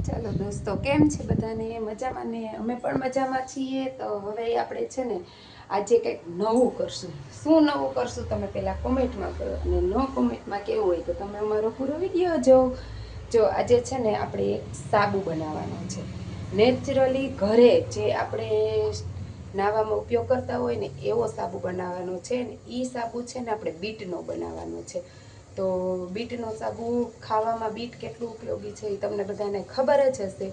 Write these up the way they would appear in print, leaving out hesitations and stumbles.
ચાલો દોસ્તો, કેમ છે બધાને? મજામાં ને? અમે પણ મજામાં છીએ. તો હવે આપણે છે ને આજે કંઈક નવું કરશું. શું નવું કરશું તમે પહેલાં કોમેન્ટમાં કરો, અને ન કોમેન્ટમાં કેવું હોય તો તમે અમારો પૂરો વિડીયો જો આજે છે ને આપણે એક સાબુ બનાવવાનો છે, નેચરલી ઘરે જે આપણે નાવામાં ઉપયોગ કરતા હોય ને એવો સાબુ બનાવવાનો છે. ને એ સાબુ છે ને આપણે બીટનો બનાવવાનો છે. તો બીટનો સાબુ ખાવામાં બીટ કેટલું ઉપયોગી છે એ તમને બધાને ખબર જ હશે.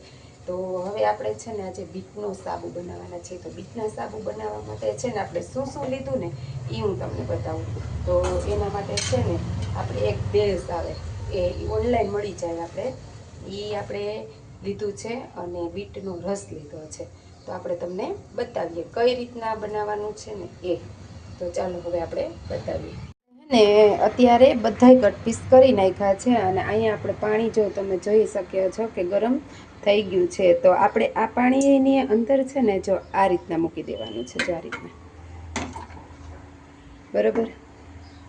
તો હવે આપણે છે ને આજે બીટનો સાબુ બનાવવાના છે. તો બીટના સાબુ બનાવવા માટે છે ને આપણે શું શું લીધું ને એ હું તમને બતાવું. તો એના માટે છે ને આપણે એક બેઝ આવે, એ ઓનલાઈન મળી જાય, આપણે લીધું છે, અને બીટનો રસ લીધો છે. તો આપણે તમને બતાવીએ કઈ રીતના બનાવવાનું છે ને એ. તો ચાલો હવે આપણે બતાવીએ. ને અત્યારે બધાય કટ પીસ કરી નાખ્યા છે, અને અહીંયા આપણે પાણી જો તમે જોઈ શક્યો છો કે ગરમ થઈ ગયું છે. તો આપણે આ પાણીની અંદર છે ને જો આ રીતના મૂકી દેવાનું છે, જો આ રીતના, બરાબર.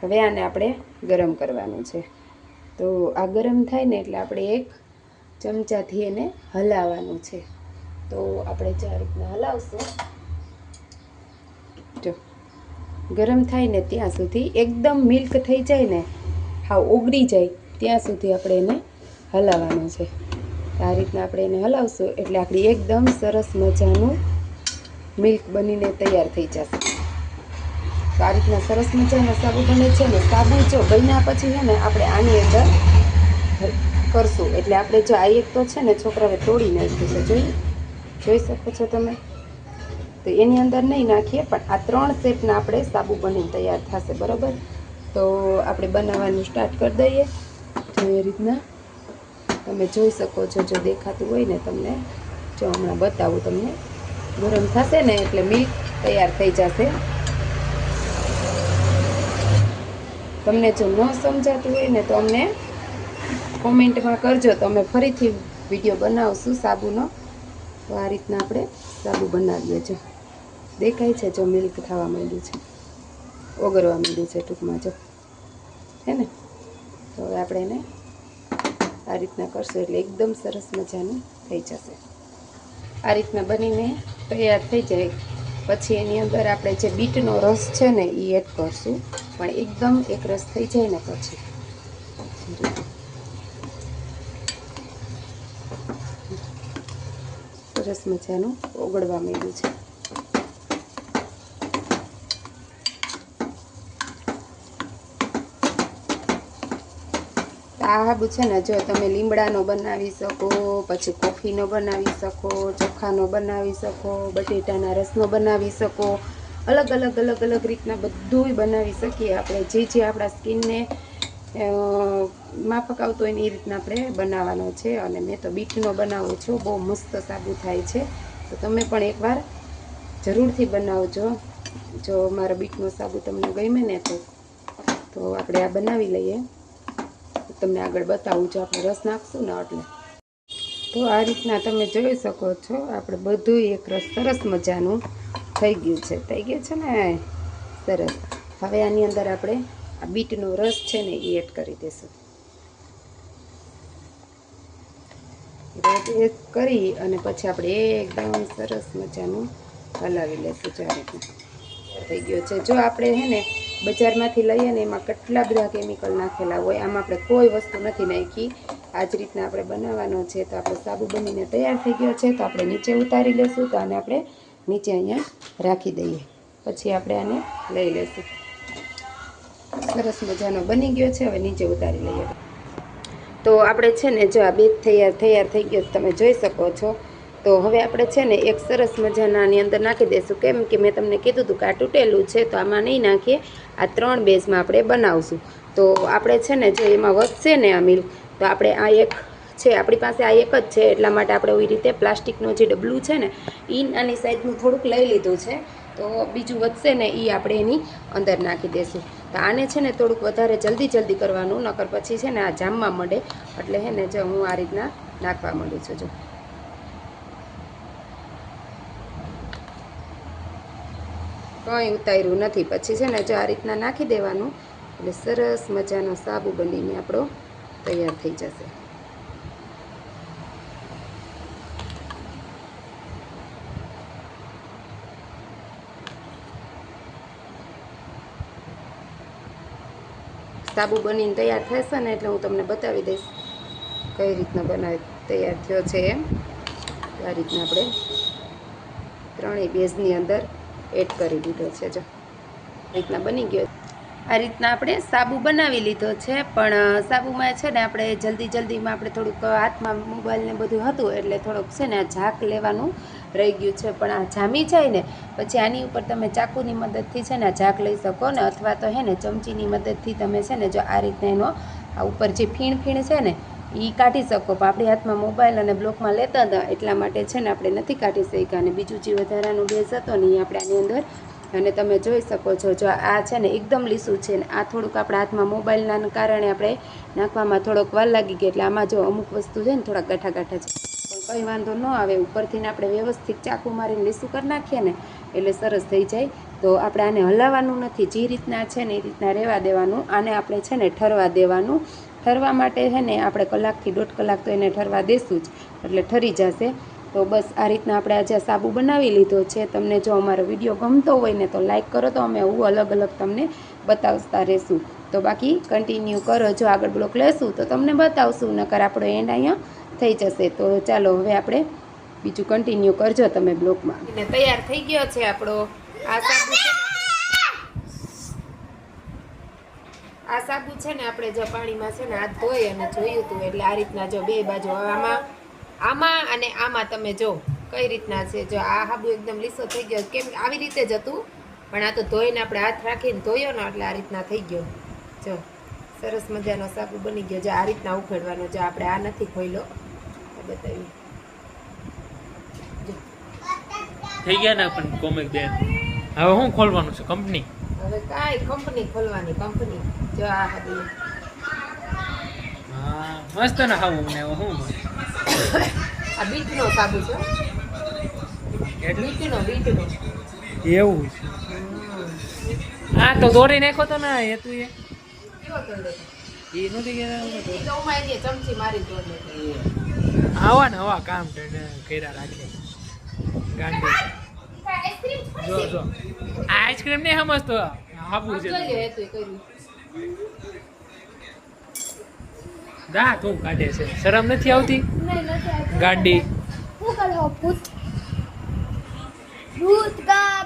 હવે આને આપણે ગરમ કરવાનું છે. તો આ ગરમ થાય ને એટલે આપણે એક ચમચાથી એને હલાવવાનું છે. તો આપણે જે આ રીતના હલાવશું, જો ગરમ થાય ને ત્યાં સુધી, એકદમ મિલ્ક થઈ જાય ને, હા ઓગળી જાય ત્યાં સુધી આપણે એને હલાવવાનું છે. આ રીતના આપણે એને હલાવશું એટલે આપણી એકદમ સરસ મજાનું મિલ્ક બનીને તૈયાર થઈ જશે. તો આ રીતના સરસ મજાનો સાબુ બને છે ને. સાબુ જો બન્યા પછી છે ને આપણે આની અંદર કરશું, એટલે આપણે જો આ એક તો છે ને છોકરાએ તોડી નાખ્યું છે, જોઈ શકો છો તમે. તો એની અંદર નહીં નાખીએ, પણ આ 3 શેપના આપણે સાબુ બનીને તૈયાર થશે, બરાબર. તો આપણે બનાવવાનું સ્ટાર્ટ કરી દઈએ. જો એ રીતના તમે જોઈ શકો છો, જો દેખાતું હોય ને તમને, જો હમણાં બતાવું તમને. ગરમ થશે ને એટલે મિલ્ક તૈયાર થઈ જશે. તમને જો ન સમજાતું હોય ને તો અમને કોમેન્ટમાં કરજો, તો અમે ફરીથી વિડીયો બનાવશું સાબુનો. તો આ રીતના આપણે સાબુ બનાવીએ. જો દેખાય છે, જો મિલ્ક થવા માંડ્યું છે, ઓગળવા માંડ્યું છે ટૂંકમાં, જો હે ને. તો હવે આપણે એને આ રીતના કરશું એટલે એકદમ સરસ મજાનું થઈ જશે. આ રીતના બનીને તૈયાર થઈ જાય પછી એની અંદર આપણે જે બીટનો રસ છે ને એ એડ કરશું. પણ એકદમ એક રસ થઈ જાય ને પછી સરસ મજાનું ઓગળવા માંડ્યું છે. આ સાબુ છે ને જો તમે લીમડાનો બનાવી શકો, પછી કોફીનો બનાવી શકો, ચોખાનો બનાવી શકો, બટેટાના રસનો બનાવી શકો, અલગ અલગ રીતના બધું બનાવી શકીએ આપણે. જે આપણા સ્કિનને માફક આવતો હોય ને એ રીતના આપણે બનાવવાનો છે. અને મેં તો બીટનો બનાવું છું, બહુ મસ્ત સાબુ થાય છે. તો તમે પણ એકવાર જરૂરથી બનાવજો. જો મારો બીટનો સાબુ તમને ગમે ને તો આપણે આ બનાવી લઈએ. તમને આગળ બતાવું, જો આપણે રસ નાખશું ને એટલે. તો આ રીતના તમે જોઈ શકો છો, આપણે બધું એક રસ સરસ મજાનું થઈ ગયું છે ને, સરસ. હવે આની અંદર આપણે આ બીટનો રસ છે ને એ એડ કરી દઈશું. એડ કરી અને પછી આપણે એકદમ સરસ મજાનું હલાવી લઈશું. જો આ રીતના થઈ ગયો છે. જો આપણે હે ને બજારમાંથી લઈએ ને એમાં કેટલા બધા કેમિકલ નાખેલા હોય, આમાં આપણે કોઈ વસ્તુ નથી નાખી. આ જ રીતના આપણે બનાવવાનો છે. તો આપણે સાબુ બનીને તૈયાર થઈ ગયો છે. તો આપણે નીચે ઉતારી લઈશું. તો આને આપણે નીચે અહીંયા રાખી દઈએ, પછી આપણે આને લઈ લઈશું. સરસ મજાનો બની ગયો છે. હવે નીચે ઉતારી લઈએ. તો આપણે છે ને જો આ બે તૈયાર થઈ ગયો તમે જોઈ શકો છો. તો હવે આપણે છે ને એક સરસ મજાના આની અંદર નાખી દઈશું. કેમ કે મેં તમને કીધું હતું કે આ તૂટેલું છે, તો આમાં નહીં નાખીએ. આ 3 બેઝમાં આપણે બનાવશું. તો આપણે છે ને જો એમાં વધશે ને આ મિલ્ક, તો આપણે આ એક છે, આપણી પાસે આ એક જ છે, એટલા માટે આપણે એવી રીતે પ્લાસ્ટિકનું જે ડબલું છે ને એ આની સાઈડનું થોડુંક લઈ લીધું છે. તો બીજું વધશે ને એ આપણે એની અંદર નાખી દઈશું. તો આને છે ને થોડુંક વધારે જલ્દી કરવાનું, નકર પછી છે ને આ જામવા માંડે. એટલે હે ને જો હું આ રીતના નાખવા માંડું છું. જો કંઈ ઉતાર્યું નથી. પછી છે ને જો આ રીતના નાખી દેવાનું, એટલે સરસ મજાનો સાબુ બનીને આપણો તૈયાર થઈ જશે. સાબુ બનીને તૈયાર થશે ને એટલે હું તમને બતાવી દઈશ કઈ રીતના બનાવી તૈયાર થયો છે એમ. આ રીતના આપણે ત્રણેય બેઝની અંદર એડ કરી દીધો છે. જો આ રીતના બની ગયો. આ રીતના આપણે સાબુ બનાવી લીધો છે, પણ સાબુમાં છે ને આપણે જલ્દીમાં આપણે થોડુંક હાથમાં મોબાઈલ ને બધું હતું એટલે થોડુંક છે ને આ ઝાંક લેવાનું રહી ગયું છે. પણ આ જામી જાય ને પછી આની ઉપર તમે ચાકુની મદદથી છે ને આ ઝાંક લઈ શકો ને, અથવા તો હે ને ચમચીની મદદથી તમે છે ને જો આ રીતના એનો આ ઉપર જે ફીણ છે ને એ કાઢી શકો. પણ આપણી હાથમાં મોબાઈલ અને બ્લોકમાં લેતા હતા એટલા માટે છે ને આપણે નથી કાઢી શક્યા. અને બીજું જે વધારાનું બેઝ હતો ને એ આપણે આની અંદર, અને તમે જોઈ શકો છો જો આ છે ને એકદમ લીસું છે ને આ થોડુંક આપણા હાથમાં મોબાઈલના કારણે આપણે નાખવામાં થોડોક વાર લાગી ગઈ. એટલે આમાં જો અમુક વસ્તુ છે ને થોડાક ગાંઠા છે, પણ કંઈ વાંધો ન આવે. ઉપરથી આપણે વ્યવસ્થિત ચાકુ મારીને લીસું કરી નાખીએ ને એટલે સરસ થઈ જાય. તો આપણે આને હલાવવાનું નથી, જે રીતના છે ને એ રીતના રહેવા દેવાનું. આને આપણે છે ને ઠરવા દેવાનું. ઠરવા માટે છે ને આપણે કલાકથી 1.5 કલાક તો એને ઠરવા દેશું જ, એટલે ઠરી જશે. તો બસ આ રીતના આપણે આજે સાબુ બનાવી લીધો છે. તમને જો અમારો વિડીયો ગમતો હોય ને તો લાઈક કરો, તો અમે આવું અલગ અલગ તમને બતાવતા રહેશું. તો બાકી કન્ટિન્યુ કરો, જો આગળ બ્લોક લેશું તો તમને બતાવશું, નકર આપણો એન્ડ અહીંયા થઈ જશે. તો ચાલો હવે આપણે બીજું કન્ટિન્યુ કરજો તમે બ્લોકમાં. એને તૈયાર થઈ ગયો છે આપણો આ સાબુ છે. આ સાબુ છે ને આપણે જો પાણીમાં છે ને હાથ ધોઈ અને જોયું હતું એટલે આ રીતના જો બે બાજુ આમાં અને આમાં તમે જો કઈ રીતના છે. જો આ સાબુ એકદમ લીસો થઈ ગયો, કેમ આવી રીતે જ હતું, પણ આ તો ધોઈને આપણે હાથ રાખીને ધોયો ને એટલે આ રીતના થઈ ગયો. જો સરસ મજાનો સાબુ બની ગયો. જો આ રીતના ઉખેડવાનો. જો આપણે આ નથી ખોલ્યો, બતાવી થઈ ગયા ને પણ કોમિક બેન. હવે શું ખોલવાનું છે? કંપની? હવે કાંઈ કંપની ખોલવાની કંપની. જો આ સાબુ હા મસ્ત ના ખાવું મને હવે શું આ બીટનો સાબુ છે. બીટનો એવું છે. હા તો દોરી નાખો તો ના એ તું કેવો કર્યો એ નથી કે ચમચી મારી દોડે આવા ને આવા કામ કર્યા રાખે ગાંડી. જો જો આઈસ્ક્રીમ ને સમજતો હાબુ છે. દા તું કાઢે છે, શરમ નથી આવતી ગાંડી. ભૂત કા